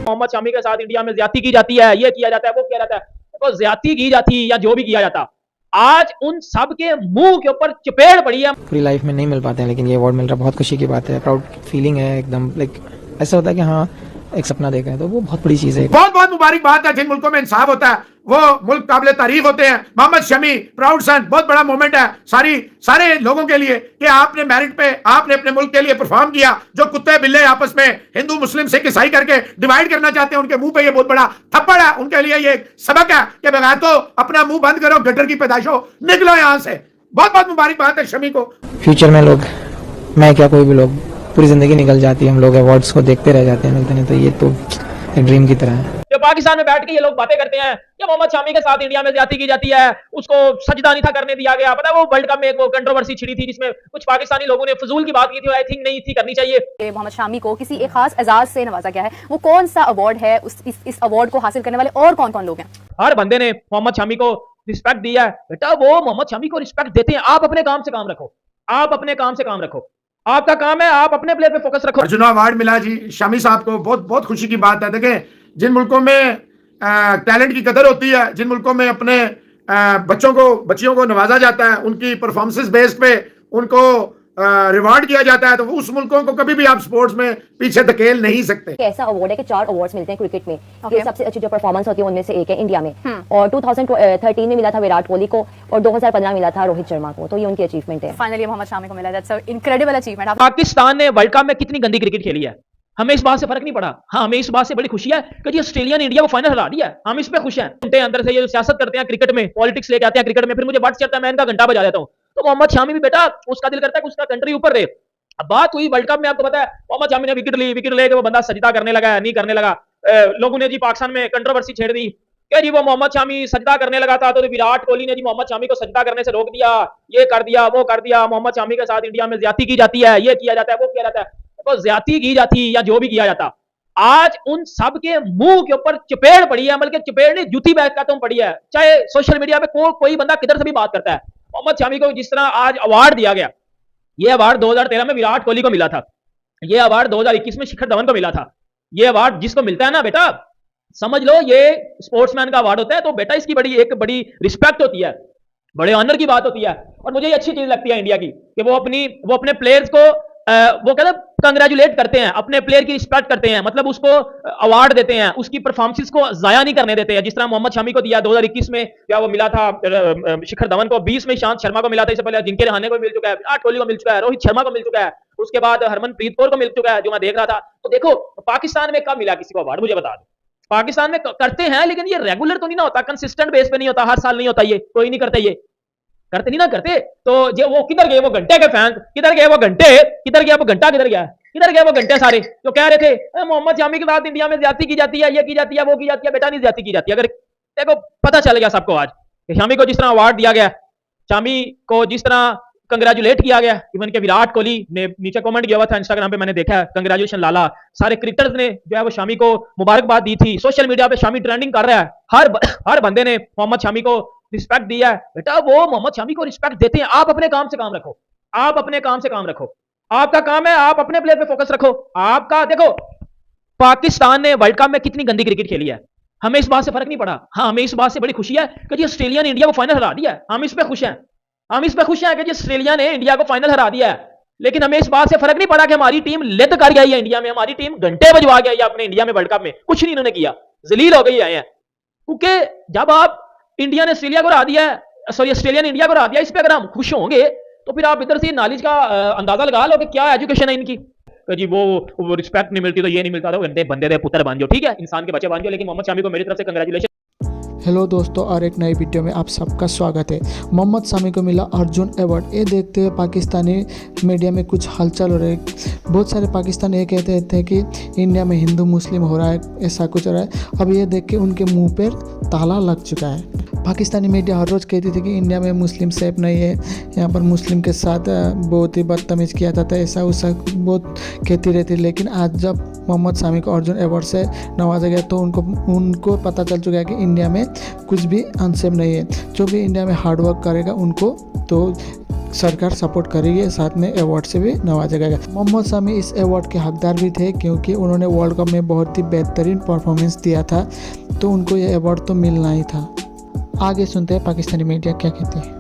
मोहम्मद शामी के साथ इंडिया में ज्यादती की जाती है, ये किया जाता है, वो किया जाता है, तो ज्यादती की जाती या जो भी किया जाता, आज उन सब के मुंह के ऊपर चपेट पड़ी है। पूरी लाइफ में नहीं मिल पाते हैं, लेकिन ये अवार्ड मिल रहा है, बहुत खुशी की बात है, प्राउड फीलिंग है एकदम। लाइक ऐसा होता है कि हाँ एक सपना देखा है, तो वो बहुत बड़ी चीज है। बहुत बहुत मुबारकबाद है जिन मुल्कों में इंसाफ होता है, वो मुल्क काबिल तारीफ होते हैं। मोहम्मद शमी प्राउड सन, बहुत बड़ा मोमेंट है सारे लोगों के लिए कि आपने मेरिट पे आपने अपने मुल्क के लिए परफॉर्म किया। जो कुत्ते बिल्ले आपस में हिंदू मुस्लिम सिख ईसाई करके डिवाइड करना चाहते हैं, उनके मुंह पे ये बहुत बड़ा थप्पड़ है। उनके लिए ये सबक है कि बगैर तो अपना मुंह बंद करो, गटर की पैदाइश हो, निकलो यहां से। बहुत बहुत मुबारकबाद है शमी को। फ्यूचर में लोग, मैं क्या कोई भी लोग, पूरी जिंदगी निकल जाती है, हम लोग अवार्ड्स को देखते रह जाते हैं, मिलते नहीं, तो ये तो एक ड्रीम की तरह है। जो पाकिस्तान में बैठ के ये लोग बातें करते हैं कि मोहम्मद शामी के साथ इंडिया में ज्यादती की जाती है, उसको सजदा नहीं था करने दिया गया। पता है वो वर्ल्ड कप में एक वो कंट्रोवर्सी छिड़ी थी जिसमें कुछ पाकिस्तानी लोगों ने फजूल की बात की थी, आई थिंक नहीं थी करनी चाहिए। मोहम्मद शामी को किसी एक खास एजाज से नवाजा गया है, वो कौन सा अवार्ड है? इस अवार्ड को हासिल करने वाले और कौन कौन लोग हैं? हर बंदे ने मोहम्मद शामी को रिस्पेक्ट दिया है। बेटा वो मोहम्मद शामी को रिस्पेक्ट देते हैं, आप अपने काम से काम रखो, आप अपने काम से काम रखो, आपका काम है आप अपने प्लेयर पे फोकस रखो। अर्जुन अवार्ड मिला जी शामी साहब को, बहुत बहुत खुशी की बात है। देखें जिन मुल्कों में टैलेंट की कदर होती है, जिन मुल्कों में अपने बच्चियों को नवाजा जाता है, उनकी परफॉर्मेंस बेस्ड पे उनको रिवार्ड किया जाता है, तो उस मुल्कों को कभी भी आप स्पोर्ट्स में पीछे धकेल नहीं सकते। ऐसा अवार्ड है कि 4 अवार्ड्स मिलते हैं क्रिकेट में, कि सबसे अच्छी जो परफॉर्मेंस होती है उनमें से एक है इंडिया में। और 2013 में मिला था विराट कोहली को और 2015 मिला था रोहित शर्मा को, तो ये उनकी अचीवमेंट है। फाइनली मोहम्मद शामी को मिला, that's a incredible achievement. Pakistan ने वर्ल्ड कप में कितनी गंदी क्रिकेट खेली है, हमें इस बात से फर्क नहीं पड़ा। हाँ, हमें इस बात से बड़ी खुशी है कि जी ऑस्ट्रेलिया ने इंडिया को फाइनल हरा दिया है, हम इस पे खुश हैं। घंटे अंदर से ये जो सियासत करते हैं क्रिकेट में, पॉलिटिक्स लेके आते हैं क्रिकेट में, फिर मुझे बट चढ़ता है, मैं इनका घंटा बजा देता हूँ। तो मोहम्मद शामी भी बेटा उसका दिल करता है कि उसका कंट्री ऊपर रहे। अब बात हुई वर्ल्ड कप में, आपको पता है मोहम्मद शामी ने विकेट लेके वो बंदा सजदा करने लगा, नहीं करने लगा। लोगों ने जी पाकिस्तान में कंट्रोवर्सी छेड़ दी कि जी वो मोहम्मद शामी सजदा करने लगा था, तो विराट कोहली ने जी मोहम्मद शामी को सजदा करने से रोक दिया, ये कर दिया, वो कर दिया, मोहम्मद शामी के साथ इंडिया में ज्यादती की जाती है, ये किया जाता है, वो किया जाता है, तो ज्यादती की जाती या जो भी किया जाता, आज उन सब के मुंह के ऊपर चपेट पड़ी है, बल्कि चपेट नहीं जूती बैठ का तुम पड़ी है। चाहे सोशल मीडिया पे कोई बंदा किधर से भी बात करता है, मोहम्मद शामी को जिस तरह आज अवार्ड दिया गया, ये अवार्ड 2013 में विराट कोहली को मिला था, ये अवार्ड 2021 में शिखर धवन को मिला था। ये अवार्ड जिसको मिलता है ना बेटा, समझ लो ये स्पोर्ट्समैन का अवार्ड होता है, तो बेटा इसकी एक बड़ी रिस्पेक्ट होती है, बड़े ऑनर की बात होती है। और मुझे ये अच्छी चीज लगती है इंडिया की कि वो अपने प्लेयर्स को वो कहते हैं कंग्रेचुलेट करते हैं, अपने प्लेयर की रिस्पेक्ट करते हैं, मतलब उसको अवार्ड देते हैं, उसकी परफॉर्मेंस को जाया नहीं करने देते हैं। जिस तरह मोहम्मद शामी को दिया 2021 में, क्या वो मिला था शिखर धवन को, 20 में ईशांत शर्मा को मिला था, इससे पहले जिनके रहाणे को मिल चुका है, विराट कोहली को मिल चुका है, रोहित शर्मा को मिल चुका है, उसके बाद हरमनप्रीत कौर को मिल चुका है, जो मैं देख रहा था। तो देखो पाकिस्तान में कब मिला किसी को अवार्ड, मुझे बता दो। पाकिस्तान में करते हैं, लेकिन ये रेगुलर तो नहीं ना होता, कंसिस्टेंट बेस पे नहीं होता, हर साल नहीं होता, ये कोई नहीं करते, ये करते नहीं ना करते। तो जो वो किधर गए वो घंटे के फैंस, किधर गए वो घंटे, किधर गया वो घंटा, किधर गए वो घंटे सारे जो कह रहे थे मोहम्मद शामी के साथ इंडिया में ज्यादती की जाती है, ये की जाती है, वो की जाती है। बेटा नहीं ज्यादती की जाती है। अगर देखो पता चल गया सबको आज कि शामी को जिस तरह अवार्ड दिया गया, शामी को जिस तरह कंग्रेचुलेट किया गया, इवन के विराट कोहली ने नीचे कमेंट किया हुआ था इंस्टाग्राम पे, मैंने देखा है, कंग्रेचुलेशन लाला। सारे क्रिकेटर्स ने जो है वो शामी को मुबारकबाद दी थी, सोशल मीडिया पे शामी ट्रेंडिंग कर रहा है, हर बंदे ने मोहम्मद शामी को रिस्पेक्ट दिया है। बेटा वो मोहम्मद शामी को रिस्पेक्ट देते हैं, आप अपने काम से काम रखो, आप अपने काम से काम रखो, आपका काम है आप अपने प्लेयर पे फोकस रखो। आपका देखो पाकिस्तान ने वर्ल्ड कप में कितनी गंदी क्रिकेट खेली है, हमें इस बात से फर्क नहीं पड़ा। हाँ, हमें इस बात से बड़ी खुशी है कि जी ऑस्ट्रेलिया ने इंडिया को फाइनल हरा दिया है, हम इस पे खुश हैं, हम इस पे खुश हैं कि जी ऑस्ट्रेलिया ने इंडिया को फाइनल हरा दिया है। लेकिन हमें इस बात से फर्क नहीं पड़ा कि हमारी टीम लेद कर गई है इंडिया में, हमारी टीम घंटे बजवा गई है अपने इंडिया में, वर्ल्ड कप में कुछ नहीं इन्होंने किया, जलील हो गई आए हैं। क्योंकि जब आप इंडिया ने ऑस्ट्रेलिया को हरा दिया है, सॉरी ऑस्ट्रेलिया ने इंडिया को हरा दिया, इस पे अगर हम खुश होंगे तो फिर आप इधर से नॉलेज का अंदाजा लगा लो कि क्या एजुकेशन है इनकी। तो जी वो रिस्पेक्ट नहीं मिलती, तो ये नहीं मिलता, तो गंदे बंदे दे पुत्र बन जाओ, ठीक है, इंसान के बच्चे बन जाओ। लेकिन मोहम्मद शामी को मेरी तरफ से कंग्रेचुलेशन। हेलो दोस्तों, और एक नई वीडियो में आप सबका स्वागत है। मोहम्मद शामी को मिला अर्जुन अवार्ड। ये देखते हुए पाकिस्तानी मीडिया में कुछ हलचल हो रही है। बहुत सारे पाकिस्तानी ये कहते थे कि इंडिया में हिंदू मुस्लिम हो रहा है, ऐसा कुछ हो रहा है। अब ये देख के उनके मुंह पर ताला लग चुका है। पाकिस्तानी मीडिया हर रोज़ कहती थी कि इंडिया में मुस्लिम सेफ नहीं है, यहाँ पर मुस्लिम के साथ बहुत ही बदतमीज़ किया जाता है, ऐसा वैसा बहुत कहती रहती। लेकिन आज जब मोहम्मद शामी को अर्जुन अवार्ड से नवाजा गया तो उनको पता चल चुका है कि इंडिया में कुछ भी अनसेफ नहीं है। जो भी इंडिया में हार्ड वर्क करेगा उनको तो सरकार सपोर्ट करेगी, साथ में अवार्ड से भी नवाजा गया। मोहम्मद शमी इस अवार्ड के हकदार भी थे क्योंकि उन्होंने वर्ल्ड कप में बहुत ही बेहतरीन परफॉर्मेंस दिया था, तो उनको ये अवार्ड तो मिलना ही था। आगे सुनते हैं पाकिस्तानी मीडिया क्या कहती है।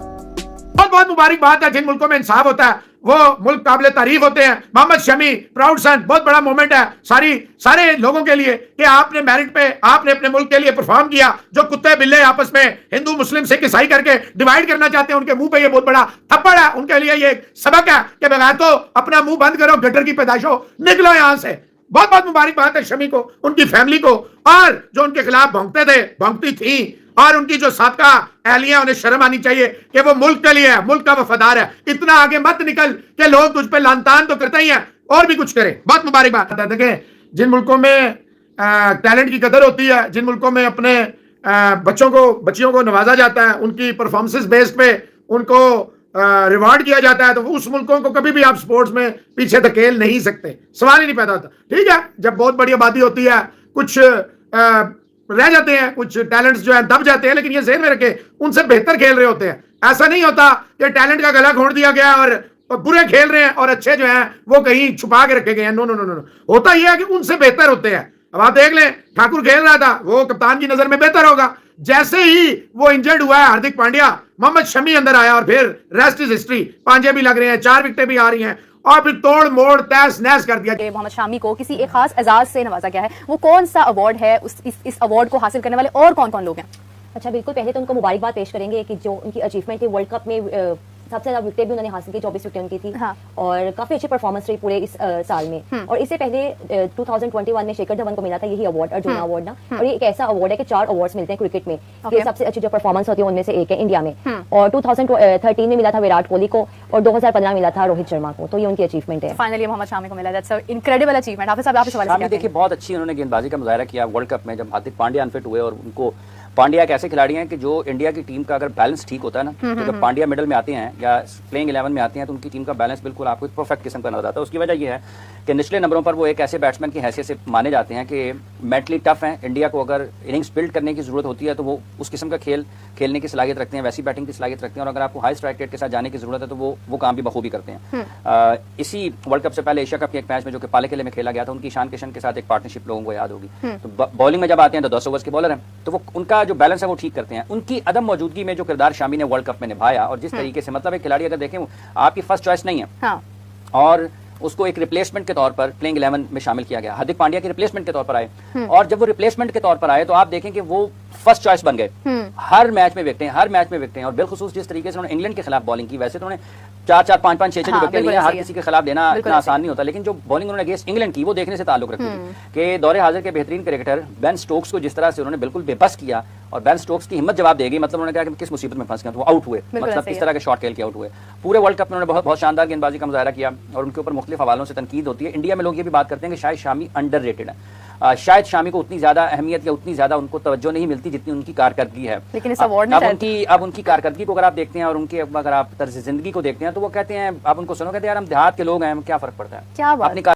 बहुत बहुत मुबारकबाद है जिन मुल्कों में इंसाफ होता है वो मुल्क काबिल तारीफ होते हैं। मोहम्मद शमी प्राउड सन, बहुत बड़ा मोमेंट है सारे लोगों के लिए कि आपने मेरिट पे आपने अपने मुल्क के लिए परफॉर्म किया। जो कुत्ते बिल्ले आपस में हिंदू मुस्लिम सिख ईसाई करके डिवाइड करना चाहते हैं, उनके मुंह पे ये बहुत बड़ा थप्पड़ है। उनके लिए ये सबक है कि बगैर तो अपना मुंह बंद करो, गटर की पैदाइशो, निकलो यहां से। बहुत बहुत मुबारकबाद है शमी को, उनकी फैमिली को, और जो उनके खिलाफ भौंकते थे भौंकती थी, और उनकी जो साबका एहलियां, उन्हें शर्म आनी चाहिए कि वो मुल्क के लिए है, मुल्क का वफादार है। इतना आगे मत निकल कि लोग तुझ पे लानतान तो करते ही हैं और भी कुछ करें। बहुत मुबारकबाद। देखें, जिन मुल्कों में टैलेंट की कदर होती है, जिन मुल्कों में अपने बच्चियों को नवाजा जाता है, उनकी परफॉर्मेंसेस बेस्ड पे उनको रिवार्ड किया जाता है, तो उस मुल्कों को कभी भी आप स्पोर्ट्स में पीछे धकेल नहीं सकते, सवाल ही नहीं पैदा होता। ठीक है, जब बहुत बड़ी आबादी होती है, कुछ रह जाते हैं, कुछ टैलेंट्स जो है दब जाते हैं, लेकिन ये ज़हन में रखे उनसे बेहतर खेल रहे होते हैं। ऐसा नहीं होता कि टैलेंट का गला घोंट दिया गया और बुरे खेल रहे हैं और अच्छे जो हैं वो कहीं छुपा के रखे गए हैं। नो नो नो नो, होता यह है कि उनसे बेहतर होते हैं। अब आप देख लें, ठाकुर खेल रहा था, वो कप्तान की नजर में बेहतर होगा। जैसे ही वो इंजर्ड हुआ है हार्दिक पांड्या, मोहम्मद शमी अंदर आया और फिर रेस्ट इज हिस्ट्री। पांजे भी लग रहे हैं, 4 विकेटें भी आ रही हैं और फिर तोड़ मोड़ तहस नहस कर दिया। मोहम्मद शमी को किसी एक खास एजाज से नवाजा गया है, वो कौन सा अवार्ड है? इस अवार्ड को हासिल करने वाले और कौन कौन लोग हैं? अच्छा, बिल्कुल, पहले तो उनको मुबारकबाद पेश करेंगे कि जो उनकी अचीवमेंट थी, वर्ल्ड कप में सबसे ज्यादा विकेट भी उन्होंने हासिल की, 24 विकेट उनकी थी। हाँ। और काफी अच्छी परफॉर्मेंस रही पूरे इस साल में। और इससे पहले 2021 में शेखर धवन को मिला था यही अवार्ड, अर्जुन अवार्ड ना। और ये एक ऐसा अवार्ड है कि 4 अवार्ड्स मिलते हैं क्रिकेट में, कि सबसे अच्छी जो परफॉर्मेंस होती है उनमें से एक है इंडिया में। और 2013 में मिला था विराट कोहली को और 2015 मिला था रोहित शर्मा को, तो ये उनकी अचीवमेंट है। फाइनली मोहम्मद शमी को मिला, दैट्स अ इनक्रेडिबल अचीवमेंट। हाफिज साहब, आप इस हवाले से देखिए, बहुत अच्छी उन्होंने गेंदबाजी का मुजाहरा किया वर्ल्ड कप में, जब हार्दिक पांड्या अनफिट हुए। और उनको पांड्या एक ऐसे खिलाड़ी हैं कि जो इंडिया की टीम का अगर बैलेंस ठीक होता है ना, तो जब पांड्या मिडल में आते हैं या प्लेइंग 11 में आते हैं, तो उनकी टीम का बैलेंस बिल्कुल आपको एक परफेक्ट किस्म का नजर आता है। उसकी वजह यह है कि निचले नंबरों पर वो एक ऐसे बैट्समैन की हैसियत से माने जाते हैं कि मेंटली टफ हैं। इंडिया को अगर इनिंग्स बिल्ड करने की जरूरत होती है तो वो उस किस्म का खेलने की सलाहियत रखते हैं, वैसी बैटिंग की सलाहियत रखते हैं। और अगर आपको हाई स्ट्राइक रेट के साथ जाने की जरूरत है तो वो काम भी बखूबी करते हैं। इसी वर्ल्ड कप से पहले एशिया कप के एक मैच में जो कि पाले किले में खेला गया था, उनकी ईशान किशन के साथ एक पार्टनरशिप लोगों को याद होगी। तो बॉलिंग में जब आते हैं तो 200 ओवर्स के बॉलर हैं, तो वो उनका जो बैलेंस है वो ठीक करते हैं। उनकी अदम मौजूदगी में जो किरदार शामी ने वर्ल्ड कप में निभाया, और जिस तरीके से, मतलब एक खिलाड़ी अगर देखें आपकी फर्स्ट चॉइस नहीं है, हाँ। और उसको एक रिप्लेसमेंट के तौर पर प्लेइंग 11 में शामिल किया गया, हार्दिक पांड्या के रिप्लेसमेंट के तौर पर आए। और जब वो रिप्लेसमेंट के तौर पर आए तो आप देखें कि वो फर्स्ट चॉइस बन गए। हर मैच में विकेटें, हर मैच में विकेटें। और बिलखुसूस जिस तरीके से उन्होंने इंग्लैंड के खिलाफ बॉलिंग की, वैसे तो उन्होंने 4-4, 5-5, 6-6 विकेट लिए, हर किसी के खिलाफ देना इतना आसान नहीं होता, लेकिन जो बॉलिंग उन्होंने अगेंस्ट इंग्लैंड की वो देखने से ताल्लुक रखती थी कि दौरे हाजिर के बेहतरीन क्रिकेटर बेन स्टोक्स को जिस तरह से उन्होंने बिल्कुल बेबस किया, और बेन स्टोक्स की हिम्मत जवाब देगी, मतलब उन्होंने कहा कि किस मुसीबत में फंस गए, तो वो आउट हुए, मतलब किस तरह के शॉट खेल के आउट हुए। पूरे वर्ल्ड कप में उन्होंने बहुत शानदार गेंदबाजी का मुजाहरा किया, और उनके ऊपर मुख्तलिफ हवालों से तनकीद होती है। इंडिया में लोग ये भी बात करते हैं कि शायद शामी अंडररेटेड है, शायद शामी को उतनी ज्यादा अहमियत या उतनी ज्यादा उनको तवज्जो नहीं मिलती जितनी उनकी कारकर्दगी है। लेकिन इस अवार्ड में अब उनकी कारकर्दगी को अगर आप देखते हैं और उनके अगर आप तर्ज जिंदगी को देखते हैं तो वो कहते हैं, आप उनको सुनो, कहते हैं यार हम देहात के लोग हैं, हमें क्या फर्क पड़ता है, क्या बात। अपनी